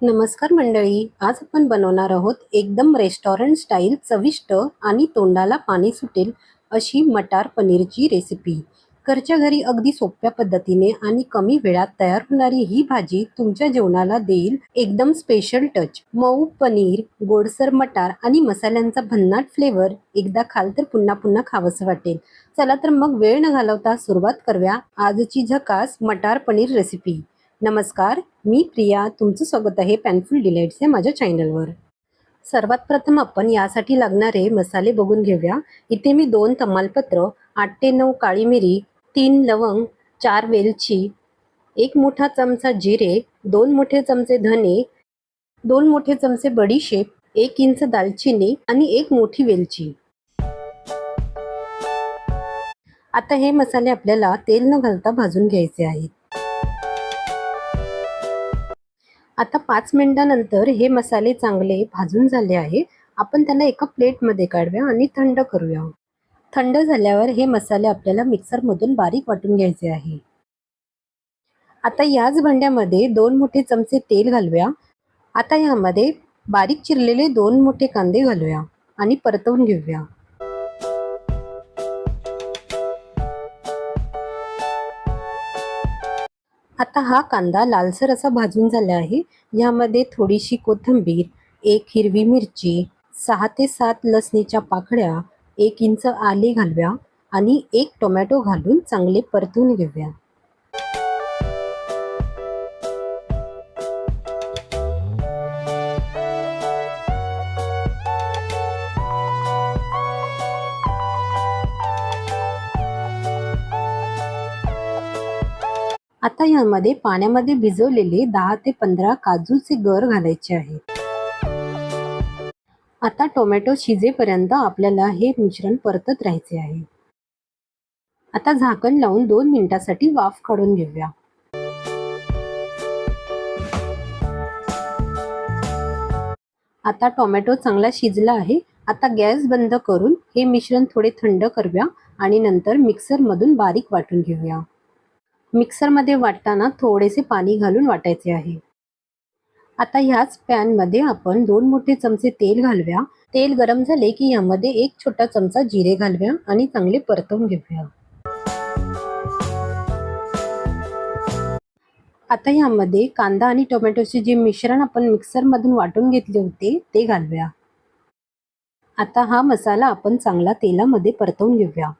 नमस्कार मंडळी, आज आपण बनवणार आहोत एकदम रेस्टॉरंट स्टाईल चविष्ट आणि तोंडाला पाणी सुटेल अशी मटार पनीरची रेसिपी। घरच्या घरी अगदी सोप्या पद्धतीने आणि कमी वेळात तयार होणारी ही भाजी तुमच्या जेवणाला देईल एकदम स्पेशल टच। मऊ पनीर, गोडसर मटार आणि मसाल्यांचा भन्नाट फ्लेवर एकदा खाल तर पुन्हा पुन्हा खावंसं वाटेल। चला तर मग वेळ न घालवता सुरुवात करूया आजची झकास मटार पनीर रेसिपी। नमस्कार, मी प्रिया, तुमचं स्वागत आहे पॅनफुल डिलाइट्स या माझ्या चॅनलवर। सर्वात प्रथम आपण यासाठी लागणारे मसाले बघून घेऊया। इथे मी 2 तमालपत्र, 8 ते 9 काळी मिरी, 3 लवंग, 4 वेलची, 1 मोठा चमचा जिरे, 2 मोठे चमचे धने, 2 मोठे चमचे बडीशेप, 1 इंच दालचिनी आणि 1 मोठी वेलची। आता हे मसाले आपल्याला तेल न घालता भाजून घ्यायचे आहेत। आता 5 मिनिटांनंतर हे मसाले चांगले भाजून झाले आहे। आपण त्यांना एका प्लेटमध्ये काढूया आणि थंड करूया। थंड झाल्यावर हे मसाले आपल्याला मिक्सरमधून बारीक वाटून घ्यायचे आहे। आता याच भांड्यामध्ये 2 मोठे चमचे तेल घालूया। आता यामध्ये बारीक चिरलेले 2 मोठे कांदे घालूया आणि परतवून घेऊया। आता हा कांदा लालसर असा भाजून झाला आहे। यामध्ये थोडीशी कोथिंबीर, 1 हिरवी मिरची, 6 ते 7 लसणीच्या पाकळ्या, 1 इंच आले घालूया आणि 1 टोमॅटो घालून चांगले परतून घेऊया। आता यामध्ये पाण्यामध्ये भिजवलेले 10 ते 15 काजूचे गर घालायचे आहेत। आता टोमॅटो शिजेपर्यंत आपल्याला हे मिश्रण परतत राहायचे आहे। आता झाकण लावून 2 मिनिटांसाठी वाफ काढून घेऊया। आता टोमॅटो चांगला शिजला आहे। आता गॅस बंद करून हे मिश्रण थोडे थंड करूया आणि नंतर मिक्सरमधून बारीक वाटून घेऊया। मिक्सरमध्ये वाटताना थोडेसे पाणी घालून वाटायचे आहे। आता ह्याच पॅनमध्ये आपण 2 मोठे चमचे तेल घालूया। तेल गरम झाले की यामध्ये 1 छोटा चमचा जिरे घालूया आणि चांगले परतवून घेऊया। आता यामध्ये कांदा आणि टोमॅटोचे जे मिश्रण आपण मिक्सरमधून वाटून घेतले होते ते घालूया। आता हा मसाला आपण चांगला तेलामध्ये परतवून घेऊया।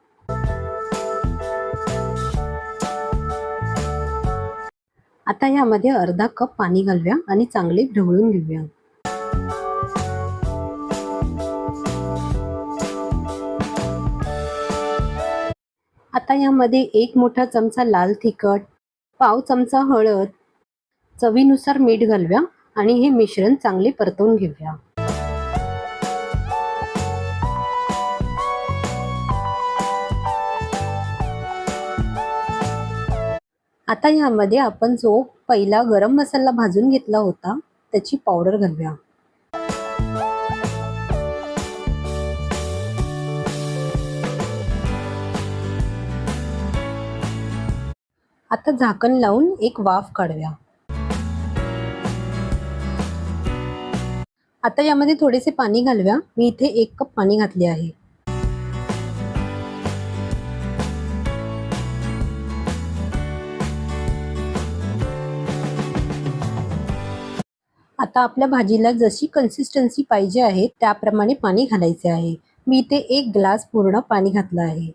आता यामध्ये अर्धा कप पाणी घालूया आणि चांगले ढवळून घेऊया। आता यामध्ये 1 मोठा चमचा लाल तिखट, पाव चमचा हळद, चवीनुसार मीठ घालूया आणि हे मिश्रण चांगले परतवून घेऊया। आता यामध्ये आपण जो पहिला गरम मसाला भाजून घेतला होता त्याची पावडर घालूया। आता झाकण लावून एक वाफ काढूया। आता यामध्ये थोडेसे पाणी घालूया। मी इथे 1 कप पाणी घातले आहे। आता आपल्या भाजीला जशी कन्सिस्टन्सी पाहिजे आहे त्याप्रमाणे पाणी घालायचे आहे। मी इथे 1 ग्लास पूर्ण पाणी घातलं आहे।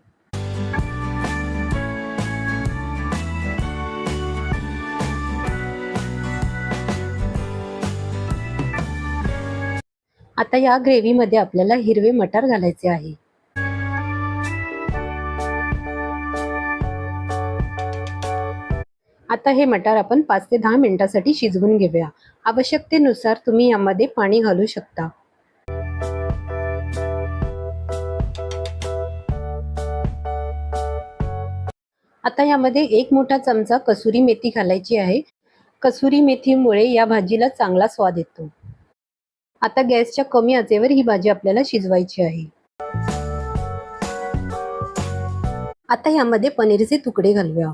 आता या ग्रेव्हीमध्ये आपल्याला हिरवे मटार घालायचे आहे। आता हे मटार आपण 5 ते 10 मिनिटांसाठी शिजवून घेऊया। आवश्यकतेनुसार तुम्ही यामध्ये पाणी घालू शकता। आता यामध्ये 1 मोठा चमचा कसुरी मेथी घालायची आहे। कसुरी मेथीमुळे या भाजीला चांगला स्वाद येतो। आता गॅसच्या कमी आचेवर ही भाजी आपल्याला शिजवायची आहे। आता यामध्ये पनीरचे तुकडे घालूया।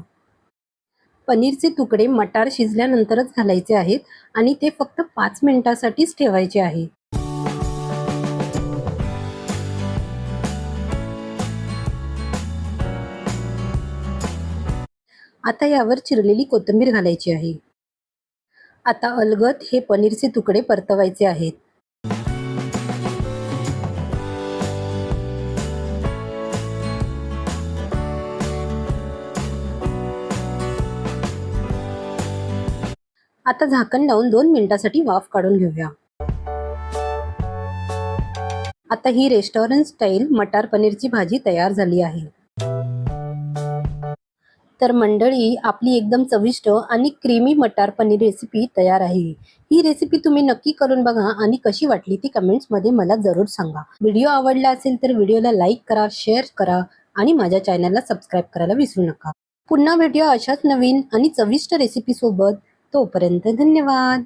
पनीरचे तुकडे मटार शिजल्यानंतरच घालायचे आहेत आणि ते फक्त 5 मिनिटांसाठीच ठेवायचे आहे. आता यावर चिरलेली कोथिंबीर घालायची आहे. आता अलगद हे पनीरचे तुकडे परतवायचे आहेत. आता झाकण लावून 2 मिनिटांसाठी वाफ काढून घेऊया. आता ही रेस्टॉरंट स्टाईल मटार पनीरची भाजी तयार झाली आहे. तर मंडळी, आपली एकदम चविष्ट आणि क्रीमी मटार पनीर रेसिपी तयार आहे. ही रेसिपी तुम्ही नक्की करून बघा आणि कशी वाटली ती कमेंट्समध्ये मला जरूर सांगा. व्हिडिओ आवडला असेल तर व्हिडिओला लाईक करा, शेअर करा आणि माझ्या चॅनलला सबस्क्राईब करायला विसरू नका. पुन्हा भेटूया अशाच नवीन आणि चविष्ट रेसिपीसोबत. तोपर्यंत धन्यवाद.